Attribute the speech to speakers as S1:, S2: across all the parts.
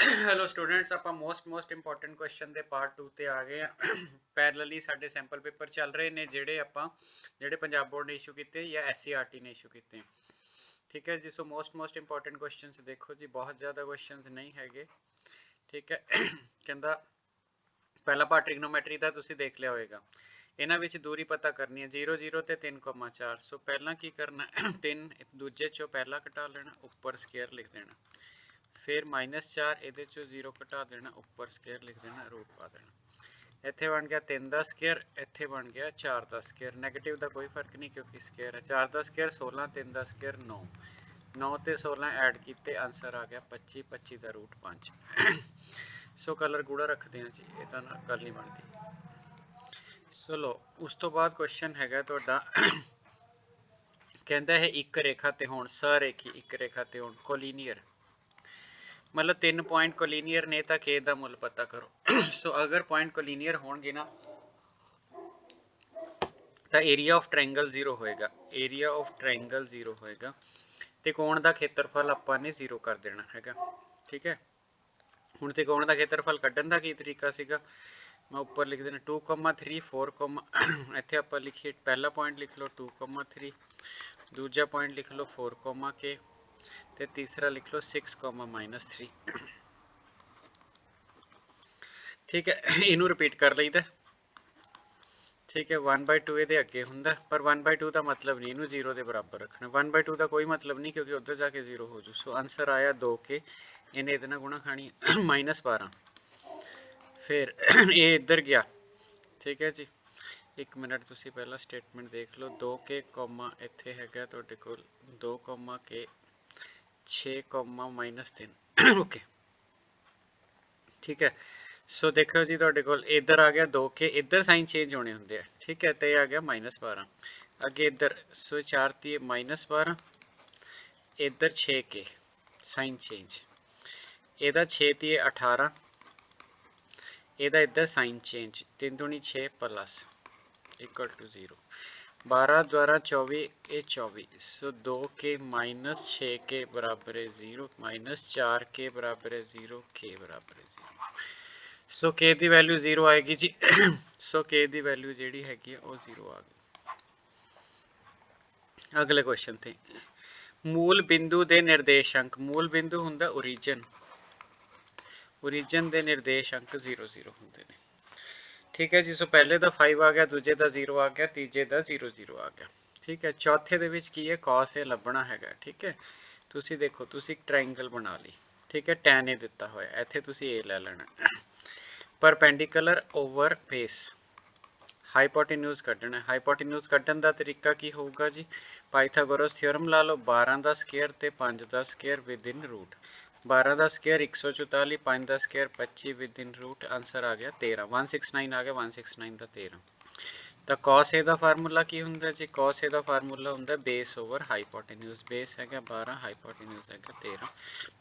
S1: Hello students, ਆਪਾਂ most important question ਦੇ part 2 ਤੇ ਆ ਗਏ ਆ। ਪੈਰਲਲੀ ਸਾਡੇ ਸੈਂਪਲ ਪੇਪਰ ਚੱਲ ਰਹੇ ਨੇ ਜਿਹੜੇ ਪੰਜਾਬ ਬੋਰਡ ਨੇ ਇਸ਼ੂ ਕੀਤੇ ਜਾਂ SCRT ਨੇ ਇਸ਼ੂ ਕੀਤੇ। ਠੀਕ ਹੈ ਜੀ। ਸੋ ਮੋਸਟ ਇੰਪੋਰਟੈਂਟ ਕੁਐਸਚਨਸ ਦੇਖੋ ਜੀ, ਬਹੁਤ ਜ਼ਿਆਦਾ ਕੁਐਸਚਨਸ ਨਹੀਂ ਹੈਗੇ। ਠੀਕ ਹੈ। ਕਹਿੰਦਾ ਪਹਿਲਾ ਪਾਰਟ ਟ੍ਰਿਗਨੋਮੈਟਰੀ ਦਾ ਤੁਸੀਂ ਦੇਖ ਲਿਆ ਹੋਵੇਗਾ। ਇਹਨਾਂ ਵਿੱਚ ਦੂਰੀ ਪਤਾ ਕਰਨੀ ਹੈ 0 0 ਤੇ 3,4। ਸੋ ਪਹਿਲਾਂ ਕੀ ਕਰਨਾ, 3 ਦੂਜੇ ਚੋਂ ਪਹਿਲਾ ਘਟਾ ਲੈਣਾ, ਉੱਪਰ ਸਕੁਅਰ ਲਿਖ ਦੇਣਾ। फिर -4 ये 0 घटा देना, उपर स्केयर लिख देना, रूट पा देना। इतने बन गया 3 का स्केयर, इतने बन गया 4 का स्केयर। नैगेटिव का कोई फर्क नहीं क्योंकि स्केयर है। 4 का स्केयर 16, 3 का स्केयर 9, 9 ते 16 ऐड किए, आंसर आ गया 25, 25 का रूट 5। सो कलर गूढ़ा रखते हैं जी, ये गल नहीं बनती। चलो उस तो बाद क्वेश्चन है कहता है एक रेखा ते होण सरेखी, एक रेखा ते होण कोलीनियर, मतलब 3 पॉइंट कोलीनियर ने तो के दा मुल पता करो। सो अगर पॉइंट कोलीनियर होंगे ना तो एरिया ऑफ ट्रायंगल 0 होएगा, एरिया ऑफ ट्रायंगल 0 होएगा तो कोण का खेत्रफल आपाने 0 कर देना हैगा। ठीक है। हुण त्रिकोण का खेत्रफल कड्ढण का की तरीका सीगा, मैं उपर लिख देना 2,3 4, इत्थे आपां लिखिए पहला पॉइंट लिख लो 2,3, दूजा पॉइंट लिख लो 4, के ते तीसरा लिख लो 6, -3। ठीक है। इनू रिपीट कर लीदा। ठीक है। 1/2 ये अगे होंगे, पर 1/2 का मतलब नहीं, इनू 0 के बराबर रखना। 1/2 का कोई मतलब नहीं क्योंकि उधर जाके 0 हो जू। सो आंसर आया 2 के, इन्हें इतना गुणा खानी -12। फिर ये इधर गया। ठीक है जी। एक मिनट तुसी पहला स्टेटमेंट देख लो। 2 के कॉमा इत्थे हैगा तुहाडे कोल 2, के 6, -3। ओके। ठीक है। सो देखो जी तुहाडे कोल इधर आ गया 2 के, इधर साइन चेंज होने होंगे हैं। ठीक है। तो यह आ गया -12 अगे इधर। सो 4 ती -12, इधर 6 के साइन चेंज, इहदा 6 ती 18, इहदा इधर साइन चेंज, 3 दूनी 6 प्लस इक्वल टू 0। 12 द्वारा 24, ये 24। सो 2 के -6 के बराबर है 0, -4 के बराबर है 0, के बराबर है 0। सो के की वैल्यू 0 आएगी जी। सो के की वैल्यू जी हैगी वो 0 आ गई। अगले क्वेश्चन थे मूल बिंदु के निर्देशांक, मूल बिंदु होंगे ओरिजिन, ओरिजिन के निर्देशांक 0 0 होंगे ने। ठीक है जी। सो पहले का 5 आ गया, दूजे का 0 आ गया, तीजे का 0 0 आ गया। ठीक है। चौथे दे विच की है कॉस ए लभना है। ठीक है। तुसी देखो तुसी ट्रायंगल बना ली। ठीक है। टैन ए दिता होया, इत्थे तुसी ए ले लेना। परपेंडिकुलर ओवर बेस, हाइपोटेन्यूज कढ़ना है। हाइपोटेन्यूज कढ़न का तरीका की होगा जी, पाइथागोरस थ्योरम ला लो। 12 का स्केयर ते 5 का स्केयर विद इन रूट। 12 का स्केयर 144, 5 का square 25 with in root. Answer आ गया 13, 169 आ गया। 169 का 13। तो कॉस ए का फार्मूला की होंगे जी, कॉस ए का फार्मूला होंगे बेस ओवर हाइपोटेन्यूज। बेस है 12, हाइपोटेन्यूज है 13,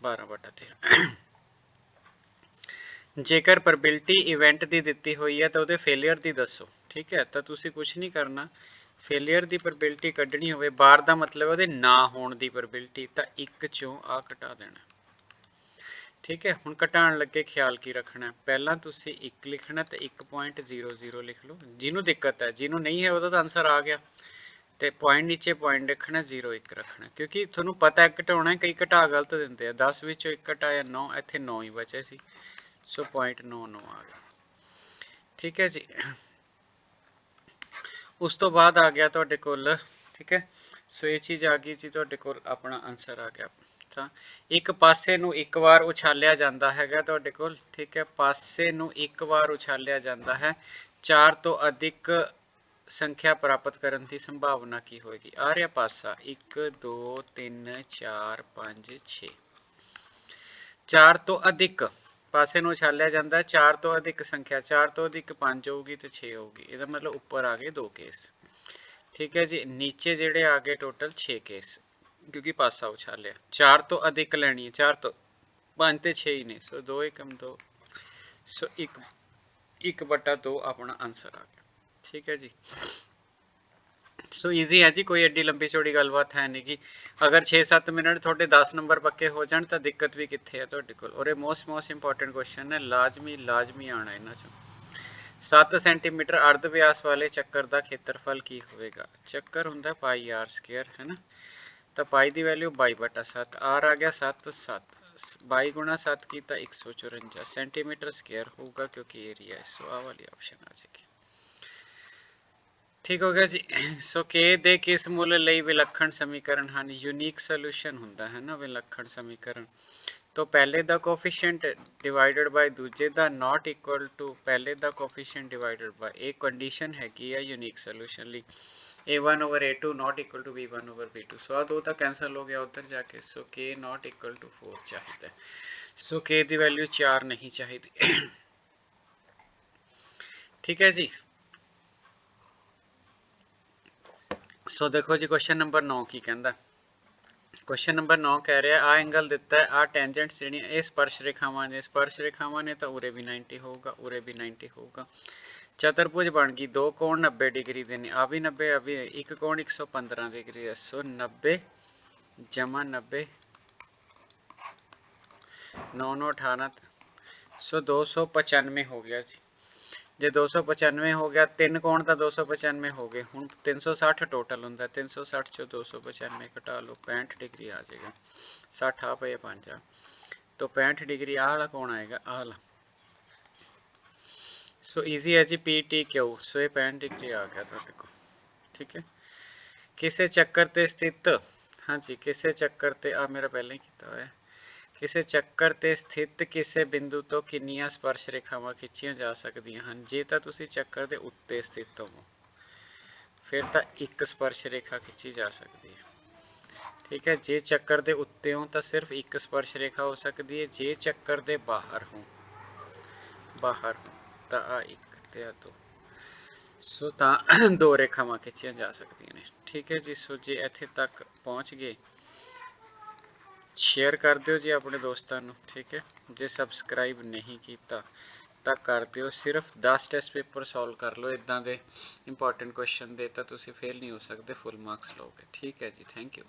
S1: 12/13। जेकर प्रोबेबिलिटी इवेंट की दी हुई है तो फेलियर की दसो। ठीक है। तो तुसी कुछ नहीं करना, फेलियर की प्रोबेबिलिटी कढ़नी हो, बार का मतलब वो ना होने की प्रोबेबिलिटी, तो एक चों आ घटा देना। ठीक है। हुण घटाण लगे ख्याल की रखना, पहला तुसी 1 लिखना तो 1.00 लिख लो। जिन्हों दिक्कत है, जिन्हों नहीं है वह आंसर आ गया। तो पॉइंट नीचे पॉइंट लिखना, 0 1 रखना, क्योंकि थोनों पता है घटाना, कई घटा गलत देंगे हैं। 10 विचों 1 घटाया 9, इत्थे 9 ही बचे सी। सो 0.99 आ गया। ठीक है जी। उस तो बाद आ गया तुहाडे कोल। ठीक है। सो ये चीज़ आ गई जी, तुहाडे कोल अपना आंसर आ गया। तो एक पासे नूं एक बार उछालिया जाता है तुहाडे कोल। ठीक है। पासे नूं एक बार उछालिया जाता है, 4 तो अधिक संख्या प्राप्त करने की संभावना की होगी। आ रहा पासा 1 2 3 4 5 6, 4 तो अधिक पासे नूं उछालिया जाता है, 4 तो अधिक संख्या, 4 तो अधिक 5 होगी तो 6 होगी। इसका मतलब ऊपर आ गए 2 केस। ठीक है जी। नीचे जेडे आ गए टोटल 6 केस, क्योंकि पासा उछालिया। 4 तो अधिक लैनी है, 4 तो 5 तो 6 ही ने। सो 2 एकम 2, सो 1/2 अपना आंसर आ गया। ठीक है जी। ਸੋ ਈਜ਼ੀ ਹੈ ਜੀ, ਕੋਈ ਐਡੀ ਲੰਬੀ ਚੌੜੀ ਗੱਲਬਾਤ ਹੈ ਨਹੀਂ ਕਿ ਅਗਰ 6-7 ਮਿੰਟ ਤੁਹਾਡੇ 10 ਨੰਬਰ ਪੱਕੇ ਹੋ ਜਾਣ ਤਾਂ ਦਿੱਕਤ ਵੀ ਕਿੱਥੇ ਹੈ ਤੁਹਾਡੇ ਕੋਲ। ਔਰ ਇਹ ਮੋਸਟ ਇੰਪੋਰਟੈਂਟ ਕੁਐਸਚਨ ਹੈ, ਲਾਜ਼ਮੀ ਆਣਾ ਇਹਨਾਂ ਚੋਂ। 7 ਸੈਂਟੀਮੀਟਰ ਅਰਧ ਵਿਆਸ ਵਾਲੇ ਚੱਕਰ ਦਾ ਖੇਤਰਫਲ ਕੀ ਹੋਵੇਗਾ? ਚੱਕਰ ਹੁੰਦਾ ਪਾਈ ਆਰ ਸਕੁਅਰ ਹੈ ਨਾ, ਤਾਂ ਪਾਈ ਦੀ ਵੈਲਿਊ 22/7, ਆਰ ਆ ਗਿਆ 7 22 ਗੁਣਾ 7 ਕੀਤਾ 154 ਸੈਂਟੀਮੀਟਰ ਸਕੁਅਰ ਹੋਊਗਾ ਕਿਉਂਕਿ ਏਰੀਆ ਹੈ। ਸੋ ਆਹ ਵਾਲੀ ਆਪਸ਼ਨ ਆ ਜਾਏਗੀ। ਠੀਕ ਹੋ ਗਿਆ ਜੀ। ਸੋ ਕੇ ਦੇ ਕਿਸ ਮੁੱਲ ਲਈ ਵਿਲੱਖਣ ਸਮੀਕਰਨ ਹਨ? ਯੂਨੀਕ ਸੋਲੂਸ਼ਨ ਹੁੰਦਾ ਹੈ ਨਾ ਵਿਲੱਖਣ ਸਮੀਕਰਨ। तो पहले दा कोफिशिएंट डिवाइडेड बाय दूजे दा नॉट इक्वल टू पहले दा कोफिशिएंट डिवाइडेड बाय, एक कंडीशन हैगी है यूनिक सोल्यूशन ली a1 over a2 not equal to b1 over b2। So आ दो तो कैंसल हो गया उधर जाके। So k not equal to 4 चाहिए। सो k की वैल्यू 4 नहीं चाहिए। ठीक है जी। सो देखो जी क्वेश्चन नंबर 9 की कहता। क्वेश्चन नंबर 9 कह रहा है आ एंगल दिता है, आ टेंजेंट ਜਿਹੜੀਆਂ ਇਹ ਸਪਰਸ਼ ਰੇਖਾਵਾਂ ਨੇ ਤਾਂ ਉਰੇ ਵੀ 90 ਹੋਊਗਾ, ਉਰੇ ਵੀ 90 ਹੋਊਗਾ। ਚਤੁਰਭੁਜ ਬਣ ਗਈ, ਦੋ ਕੋਣ 90 ਡਿਗਰੀ ਦੇ ਨੇ, ਆ ਵੀ 90 ਆ ਵੀ, ਇੱਕ ਕੋਣ 115 ਡਿਗਰੀ ਹੈ। ਸੋ 90 ਜਮਾ 90 9 9 18, ਸੋ 295 ਹੋ ਗਿਆ ਜੀ। ਜੇ 295 ਹੋ ਗਿਆ, ਤਿੰਨ ਕੋਣ ਤਾਂ 295 ਹੋ ਗਏ, ਹੁਣ 360 ਟੋਟਲ ਹੁੰਦਾ। 360 ਚੋਂ 295 ਘਟਾ ਲਓ, 65 ਡਿਗਰੀ ਆ ਜਾਏਗਾ। 60 ਆ ਪਏ 5 ਆ, तो 65 डिग्री आ वाला कौन आएगा? आ वाला। सो इजी है जी, पी टी क्यू। सो ये 65 डिग्री आ गया ਤੁਹਾਡੇ को। ठीक है। किसे चक्कर ते स्थित, हाँ जी किसे चक्कर ते, आ मेरा पहले ही किया हुआ है। ਕਿਸੇ ਚੱਕਰ ਤੇ ਸਥਿਤ ਕਿਸੇ ਬਿੰਦੂ ਤੋਂ ਕਿੰਨੀਆਂ ਸਪਰਸ਼ ਰੇਖਾਵਾਂ ਖਿੱਚੀਆਂ ਜਾ ਸਕਦੀਆਂ ਹਨ? ਜੇ ਤਾਂ ਤੁਸੀਂ ਚੱਕਰ ਦੇ ਉੱਤੇ ਸਥਿਤ ਹੋਵੋ ਫਿਰ ਤਾਂ ਇੱਕ ਸਪਰਸ਼ ਰੇਖਾ ਖਿੱਚੀ ਜਾ ਸਕਦੀ ਹੈ। ਠੀਕ ਹੈ, ਜੇ ਚੱਕਰ ਦੇ ਉੱਤੇ ਹੋ ਤਾਂ ਸਿਰਫ ਇੱਕ ਸਪਰਸ਼ ਰੇਖਾ ਹੋ ਸਕਦੀ ਹੈ। ਜੇ ਚੱਕਰ ਦੇ ਬਾਹਰ ਹੋ ਤਾਂ ਆ ਇੱਕ ਤੇ ਆ ਦੋ, ਸੋ ਤਾਂ ਦੋ ਰੇਖਾਵਾਂ ਖਿੱਚੀਆਂ ਜਾ ਸਕਦੀਆਂ ਨੇ। ਠੀਕ ਹੈ ਜੀ। ਸੋ ਜੇ ਇੱਥੇ ਤੱਕ ਪਹੁੰਚ ਗਏ, शेयर कर दो जी अपने दोस्तों को। ठीक है, जे सबसक्राइब नहीं किया तो कर दो। सिर्फ 10 टेस्ट पेपर सॉल्व कर लो इदा के इंपॉर्टेंट क्वेश्चन दे, तो तुम फेल नहीं हो सकते, फुल मार्क्स लोगे। ठीक है जी, थैंक यू।